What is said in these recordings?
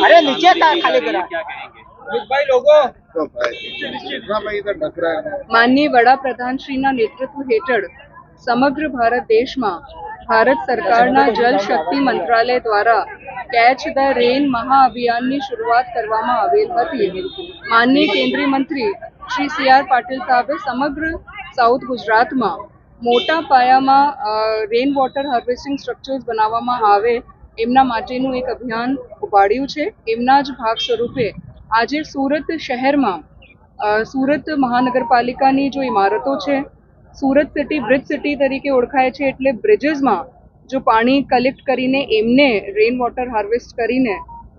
अरे नीचे था खाली करा भाई लोगों માનનીય વડાપ્રધાનશ્રીના નેતૃત્વ હેઠળ સમગ્ર ભારત દેશમાં ભારત સરકારના જલ શક્તિ મંત્રાલય દ્વારા કેચ ધ રેન મહાઅભિયાનની શરૂઆત કરવામાં આવેલ હતી। માનનીય કેન્દ્રીય મંત્રી શ્રી CR પાટીલ સાહેબે સમગ્ર સાઉથ ગુજરાતમાં મોટા પાયામાં રેન વોટર હાર્વેસ્ટિંગ સ્ટ્રક્ચર્સ બનાવવામાં આવે એમના માટેનું એક અભિયાન ઉપાડ્યું છે। એમના જ ભાગ સ્વરૂપે આજે સુરત શહેરમાં સુરત મહાનગરપાલિકાની जो ઇમારતો છે, સુરત સિટી બ્રિજ સિટી તરીકે ઓળખાય છે, એટલે બ્રિજીસમાં જો પાણી કલેક્ટ કરીને એમને રેન વોટર હાર્વેસ્ટ કરીને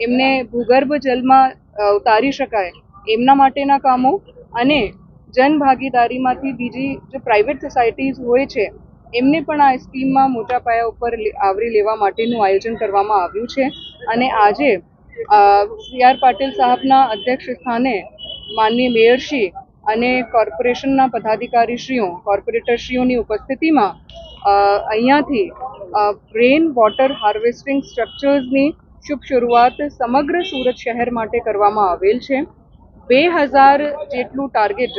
એમને ભૂગર્ભ જલમાં ઉતારી શકાય એમના માટેના કામો અને જનભાગીદારીમાંથી બીજી જો પ્રાઇવેટ સોસાયટીઝ હોય છે એમને પણ આ સ્કીમમાં મોટા પાયા ઉપર આવરી લેવા માટેનું આયોજન કરવામાં આવ્યું છે। અને આજે CR પાટીલ સાહેબના અધ્યક્ષ સ્થાને માનનીય મેયરશ્રી અને કોર્પોરેશનના પદાધિકારીશ્રીઓ કોર્પોરેટરશ્રીઓની ઉપસ્થિતિમાં અહીંયાથી રેન વોટર હાર્વેસ્ટિંગ સ્ટ્રક્ચર્સની શુભ શરૂઆત સમગ્ર સુરત શહેર માટે કરવામાં આવેલ છે। 2000 જેટલું ટાર્ગેટ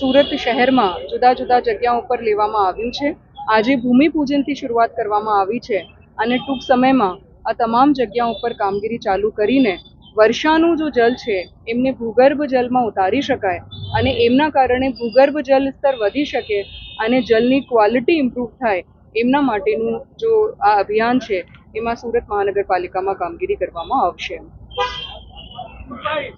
સુરત શહેરમાં જુદા જુદા જગ્યાઓ પર લેવામાં આવ્યું છે। આજે ભૂમિપૂજનથી શરૂઆત કરવામાં આવી છે અને ટૂંક સમયમાં આ તમામ જગ્યાઓ પર કામગીરી ચાલુ કરીને વર્ષાનું જો જલ છે એમને ભૂગર્ભ જલમાં ઉતારી શકાય અને એમના કારણે ભૂગર્ભ જલ સ્તર વધી શકે અને જલની ક્વોલિટી ઇમ્પ્રૂવ થાય એમના માટેનું જો આ અભિયાન છે એમાં સુરત મહાનગરપાલિકામાં કામગીરી કરવામાં આવશે।